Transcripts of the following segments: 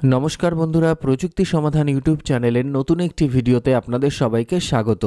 নমস্কার বন্ধুরা, প্রযুক্তি সমাধান ইউটিউব চ্যানেলের নতুন একটি ভিডিওতে আপনাদের সবাইকে স্বাগত।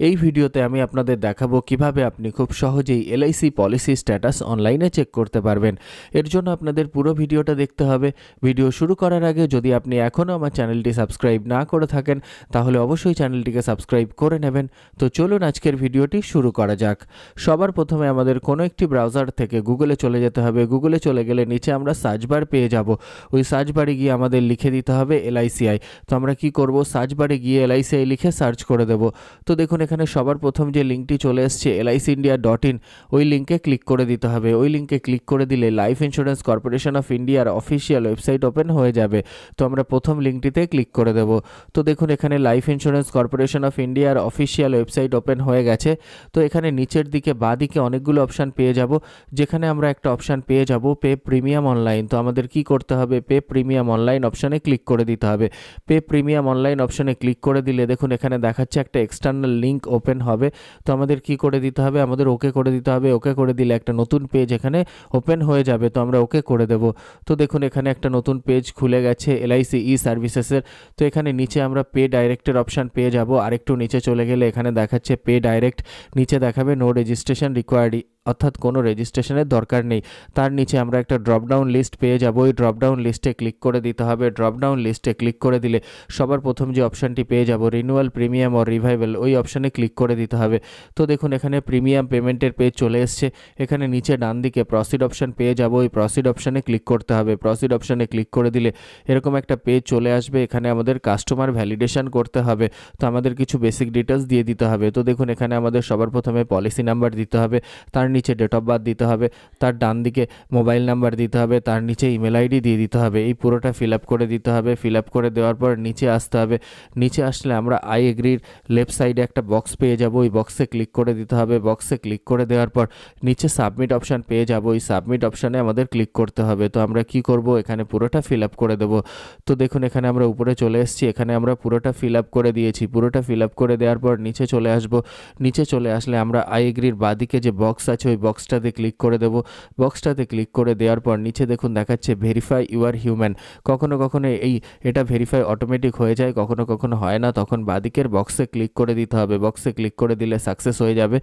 এই ভিডিওতে আমি আপনাদের দেখাবো কিভাবে আপনি খুব সহজেই এলআইসি পলিসি স্ট্যাটাস অনলাইনে চেক করতে পারবেন। এর জন্য আপনাদের পুরো ভিডিওটা দেখতে হবে। ভিডিও শুরু করার আগে যদি আপনি এখনও আমার চ্যানেলটি সাবস্ক্রাইব না করে থাকেন তাহলে অবশ্যই চ্যানেলটিকে সাবস্ক্রাইব করে নেবেন। তো চলুন আজকের ভিডিওটি শুরু করা যাক। সবার প্রথমে আমাদের কোনো একটি ব্রাউজার থেকে গুগলে চলে যেতে হবে। গুগলে চলে গেলে নিচে আমরা সার্চ বার পেয়ে যাব। ওই সার্চ বারে গিয়ে আমাদের লিখে দিতে হবে এলআইসিআই। তো আমরা কি করব, সার্চ বারে গিয়ে এলআইসিআই লিখে সার্চ করে দেব। তো দেখুন এখানে সবার প্রথম যে লিঙ্কটি চলে এসছে licindia.in, ওই লিঙ্কে ক্লিক করে দিতে হবে। ওই লিঙ্কে ক্লিক করে দিলে লাইফ ইন্স্যুরেন্স কর্পোরেশন অফ ইন্ডিয়ার অফিসিয়াল ওয়েবসাইট ওপেন হয়ে যাবে। তো আমরা প্রথম লিঙ্কটিতে ক্লিক করে দেব। তো দেখুন এখানে লাইফ ইন্স্যুরেন্স কর্পোরেশন অফ ইন্ডিয়ার অফিসিয়াল ওয়েবসাইট ওপেন হয়ে গেছে। তো এখানে নিচের দিকে বাঁ দিকে অনেকগুলো অপশান পেয়ে যাব, যেখানে আমরা একটা অপশান পেয়ে যাব পে প্রিমিয়াম অনলাইন। তো আমাদের কি করতে হবে, পে প্রিমিয়াম অনলাইন অপশানে ক্লিক করে দিতে হবে। পে প্রিমিয়াম অনলাইন অপশানে ক্লিক করে দিলে দেখুন এখানে দেখাচ্ছে একটা এক্সটার্নাল লিঙ্ক ওপেন হবে। তো আমাদের কি করে দিতে হবে, আমাদের ওকে করে দিতে হবে। ওকে করে দিলে একটা নতুন পেজ এখানে ওপেন হয়ে যাবে। তো আমরা ওকে করে দেব। তো দেখুন এখানে একটা নতুন পেজ খুলে গেছে এলআইসি ই সার্ভিসেসের। তো এখানে নিচে আমরা পে ডাইরেক্টের অপশান পেয়ে যাব। আরেকটু নিচে চলে গেলে এখানে দেখাচ্ছে পে ডাইরেক্ট, নিচে দেখাবে নো রেজিস্ট্রেশন রিকোয়ার্ড, অর্থাৎ কোনো রেজিস্ট্রেশনের দরকার নেই। তার নিচে আমরা একটা ড্রপডাউন লিস্ট পেয়ে যাব। ওই ড্রপডাউন লিস্টে ক্লিক করে দিতে হবে। ড্রপডাউন লিস্টে ক্লিক করে দিলে সবার প্রথম যে অপশানটি পেয়ে যাব রিনিউয়াল প্রিমিয়াম ও রিভাইভাল, ওই অপশানে ক্লিক করে দিতে হবে। তো দেখুন এখানে প্রিমিয়াম পেমেন্টের পেজ চলে এসছে। এখানে নিচে ডান দিকে প্রসিড অপশান পেয়ে যাব। ওই প্রসিড অপশানে ক্লিক করতে হবে। প্রসিড অপশানে ক্লিক করে দিলে এরকম একটা পেজ চলে আসবে। এখানে আমাদের কাস্টমার ভ্যালিডেশন করতে হবে। তো আমাদের কিছু বেসিক ডিটেলস দিয়ে দিতে হবে। তো দেখুন এখানে আমাদের সবার প্রথমে পলিসি নাম্বার দিতে হবে, তার নিচে ডেট অফ বার্থ দিতে হবে, তার ডান দিকে মোবাইল নাম্বার দিতে হবে, তার নিচে ইমেল আইডি দিয়ে দিতে হবে। এই পুরোটা ফিল আপ করে দিতে হবে। ফিল আপ করে দেওয়ার পর নিচে আসতে হবে। নিচে আসলে আমরা আই এগ্রির লেফট সাইডে একটা বক্স পেয়ে যাব। ওই বক্সে ক্লিক করে দিতে হবে। বক্সে ক্লিক করে দেওয়ার পর নিচে সাবমিট অপশান পেয়ে যাব। ওই সাবমিট অপশানে আমাদের ক্লিক করতে হবে। তো আমরা কি করব, এখানে পুরোটা ফিল আপ করে দেব। তো দেখুন এখানে আমরা উপরে চলে এসেছি। এখানে আমরা পুরোটা ফিল আপ করে দিয়েছি। পুরোটা ফিল আপ করে দেওয়ার পর নিচে চলে আসব। নিচে চলে আসলে আমরা আই এগ্রির বাঁদিকে যে বক্স আছে ওই বক্সটাতে ক্লিক করে দেব। বক্সটাতে ক্লিক করে দেওয়ার পর নিচে দেখুন দেখাচ্ছে ভেরিফাই ইউ আর হিউম্যান। কখনো কখনো এটা ভেরিফাই অটোমেটিক হয়ে যায়, কখনো কখনো হয় না। তখন বাঁদিকের বক্সে ক্লিক করে দিতে হবে। বক্সে ক্লিক করে দিলে সাকসেস হয়ে যাবে।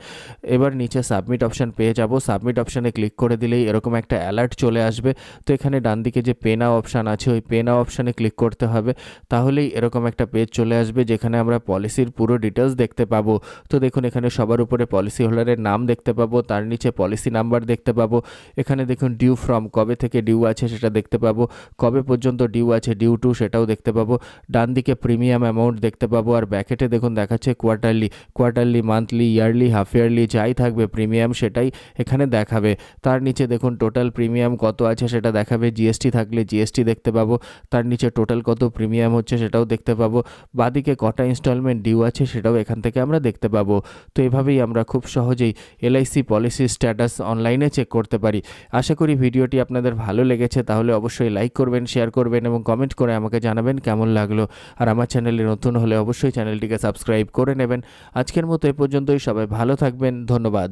এবার নিচে সাবমিট অপশান পেয়ে যাব। সাবমিট অপশানে ক্লিক করে দিলেই এরকম একটা অ্যালার্ট চলে আসবে। তো এখানে ডান দিকে যে পে নাও অপশান আছে ওই পে নাও অপশানে ক্লিক করতে হবে। তাহলেই এরকম একটা পেজ চলে আসবে যেখানে আমরা পলিসির পুরো ডিটেলস দেখতে পাবো। তো দেখুন এখানে সবার উপরে পলিসি হোল্ডারের নাম দেখতে পাবো, তার নিচে পলিসি নাম্বার দেখতে পাবো। এখানে দেখুন ডিউ ফ্রম, কবে থেকে ডিউ আছে সেটা দেখতে পাবো, কবে পর্যন্ত ডিউ আছে, ডিউ টু সেটাও দেখতে পাবো। ডান দিকে প্রিমিয়াম অ্যামাউন্ট দেখতে পাবো। আর ব্যাকেটে দেখুন দেখাচ্ছে quarterly, monthly, yearly, half yearly যাই থাকবে প্রিমিয়াম সেটাই এখানে দেখাবে। তার নিচে দেখুন টোটাল প্রিমিয়াম কত আছে সেটা দেখাবে। জিএসটি থাকলে জিএসটি দেখতে পাবো। তার নিচে টোটাল কত প্রিমিয়াম হচ্ছে সেটাও দেখতে পাবো। বাদিকে কটা ইনস্টলমেন্ট ডিউ আছে সেটাও এখান থেকে আমরা দেখতে পাবো। তো এভাবেই আমরা খুব সহজেই এলআইসি পলিসি স্ট্যাটাস অনলাইনে চেক করতে পারি। আশা করি ভিডিওটি আপনাদের ভালো লেগেছে। তাহলে অবশ্যই লাইক করবেন, শেয়ার করবেন এবং কমেন্ট করে আমাকে জানাবেন কেমন লাগলো। আর আমার চ্যানেলে নতুন হলে অবশ্যই চ্যানেলটিকে সাবস্ক্রাইব করে নেবেন। আজকের মতো এ পর্যন্তই। সবাই ভালো থাকবেন। ধন্যবাদ।